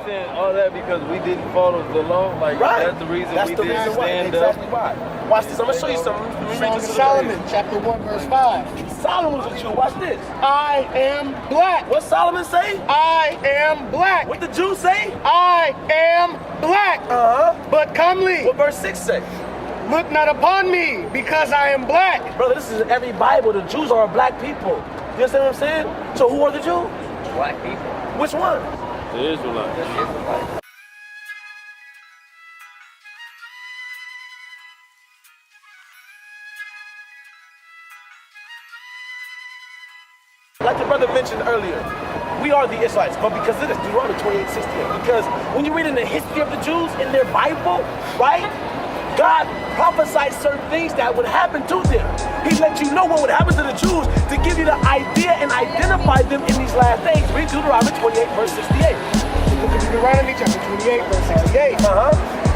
saying all that because we didn't follow the law? Like, right. That's the reason that's we the didn't reason stand why. up? Exactly why. Watch this. I'm going to show you something. Let me read Song this of to Solomon, chapter 1, verse 5. Solomon was a Jew. Watch this. I am black. What Solomon say? I am black. What the Jews say? I am black. But comely. What verse 6 say? Look not upon me, because I am black. Brother, this is in every Bible. The Jews are black people. You understand what I'm saying? So who are the Jews? Black people. Which one? The Israelites. The Israelites. Like the brother mentioned earlier, we are the Israelites, but because of this, Deuteronomy 28:68. Because when you read in the history of the Jews in their Bible, right? God prophesied certain things that would happen to them. He let you know what would happen to the Jews to give you the idea and identify them in these last days. Read Deuteronomy 28, verse 68. The book of Deuteronomy, chapter 28, verse 68.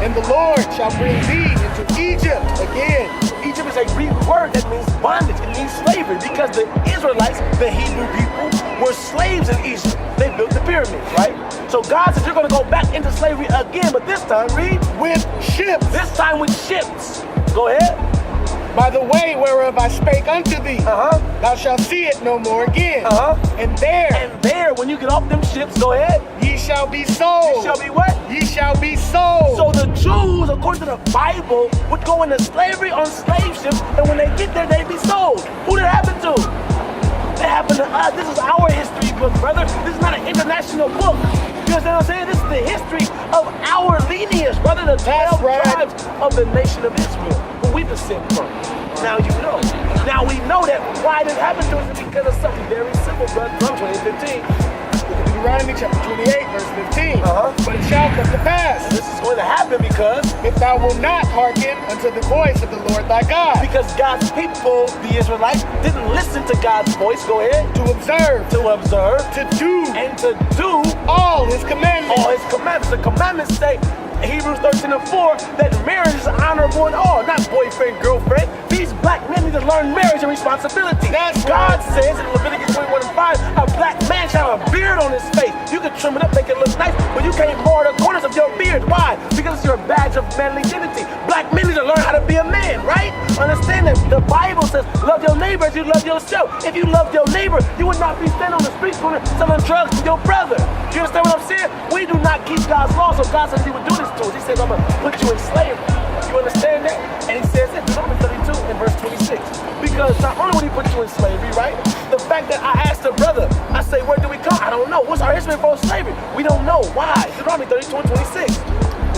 And the Lord shall bring thee into Egypt again. Egypt is a Greek word that means bondage. It means slavery because the Israelites, the Hebrew people, were slaves in Egypt. They built the pyramids, right? So God says you're going to go back into slavery again, but this time, read, with ships. This time with ships. Go ahead. By the way whereof I spake unto thee, thou shalt see it no more again. And there, when you get off them ships, go ahead. Ye shall be sold. Ye shall be what? Ye shall be sold. So the Jews, according to the Bible, would go into slavery on slave ships, and when they get there, they'd be sold. Who did it happen to? It happened to us. This is our history book, brother. This is not an international book. You understand what I'm saying? This is the history of our lineage, brother. The 12 tribes of the nation of Israel, who we descend from. Now you know. Now we know that why this happened to us is because of something very simple, brother. From 2015. Deuteronomy chapter 28, verse 15. But it shall come to pass. This is going to happen because if thou wilt not hearken unto the voice of the Lord thy God. Because God's people, the Israelites, didn't listen to God's voice. Go ahead. To observe. To do. And to do all his commandments. All his commandments. The commandments say, Hebrews 13:4, that marriage is honorable in all, not boyfriend, girlfriend. These black men need to learn marriage and responsibility. That's God says in Leviticus 21:5, a black man shall have a beard on his face. You can trim it up, make it look nice, but you can't mar the corners of your beard. Why? Because it's your badge of manly dignity. Black men need to learn how to be a man, right? Understand that the Bible says, love your neighbor as you love yourself. If you loved your neighbor, you would not be standing on the street corner selling drugs to your brother. You understand what I'm saying? We do not keep God's law, so God says he would do this to us. He says, I'm going to put you in slavery. You understand that? And he says it, Deuteronomy 32 and verse 26. Because not only would he put you in slavery, right? The fact that I asked the brother, I say, where do we come? I don't know. What's our history for slavery? We don't know. Why? Deuteronomy 32 and 26.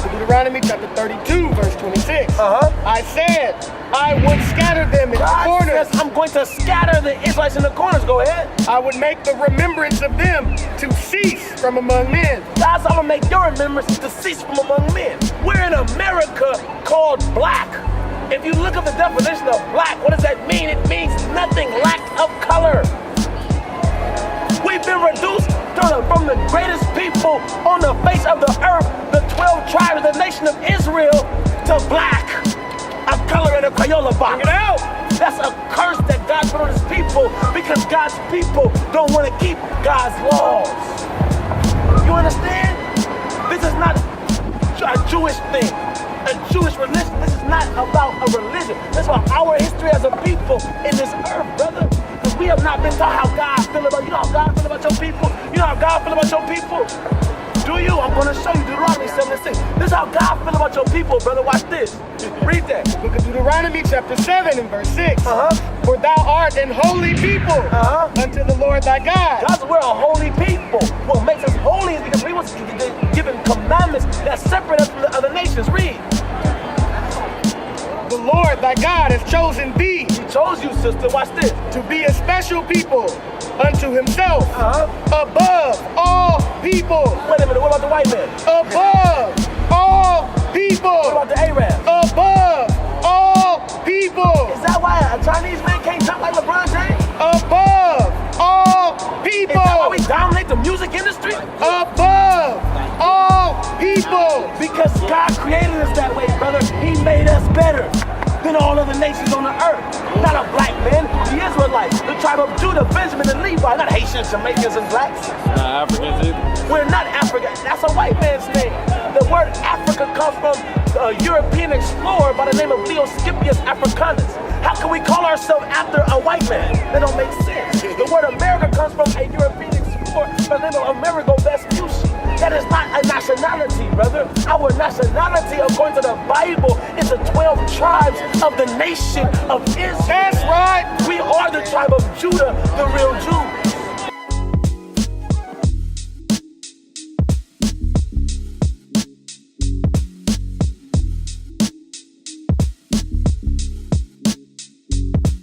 Deuteronomy chapter 32, verse 26. I said, I would scatter them in the corners. Says, I'm going to scatter the Israelites in the corners. Go ahead. I would make the remembrance of them to cease from among men. God said, I'm going to make your remembrance to cease from among men. We're in America called black. If you look at the definition of black, what does that mean? It means nothing, lack of color. We've been reduced from the greatest people on the face of the earth, the 12 tribes of the nation of Israel, to black, a color in a Crayola box. You know? That's a curse that God put on his people because God's people don't want to keep God's laws. You understand? This is not a Jewish thing, a Jewish religion. This is not about a religion. This is about our history as a people in this earth, brother. Because we have not been taught how God feel about you. Know how God feel about your people? You know how God feel about your people? Do you? I'm going to show you Deuteronomy 7:6. This is how God feel about your people, brother. Watch this. Read that. Book of Deuteronomy chapter 7 and verse 6. For thou art an holy people unto the Lord thy God. God says we're a holy people. What makes us holy is because we was given commandments that separate us from the other nations. Read. The Lord thy God has chosen thee. He chose you, sister. Watch this. To be a special people unto himself, above all people. Wait a minute, what about the white man? Above all people. What about the Arab? Above all people. Is that why a Chinese man can't jump like LeBron James? Above all people. Is that why we dominate the music industry? Above all people. Because God created us that way, brother. He made us better than all other nations on the earth. Not a black man, the Israelites, the tribe of Judah, Benjamin, and Levi, not Haitians, Jamaicans, and blacks. Not Africans either. We're not African. That's a white man comes from a European explorer by the name of Leo Scipius Africanus. How can we call ourselves after a white man? That don't make sense. The word America comes from a European explorer by the name of Amerigo Vespucci. That is not a nationality, brother. Our nationality, according to the Bible, is the 12 tribes of the nation of Israel. That's right. We are the tribe of Judah, the real Jew.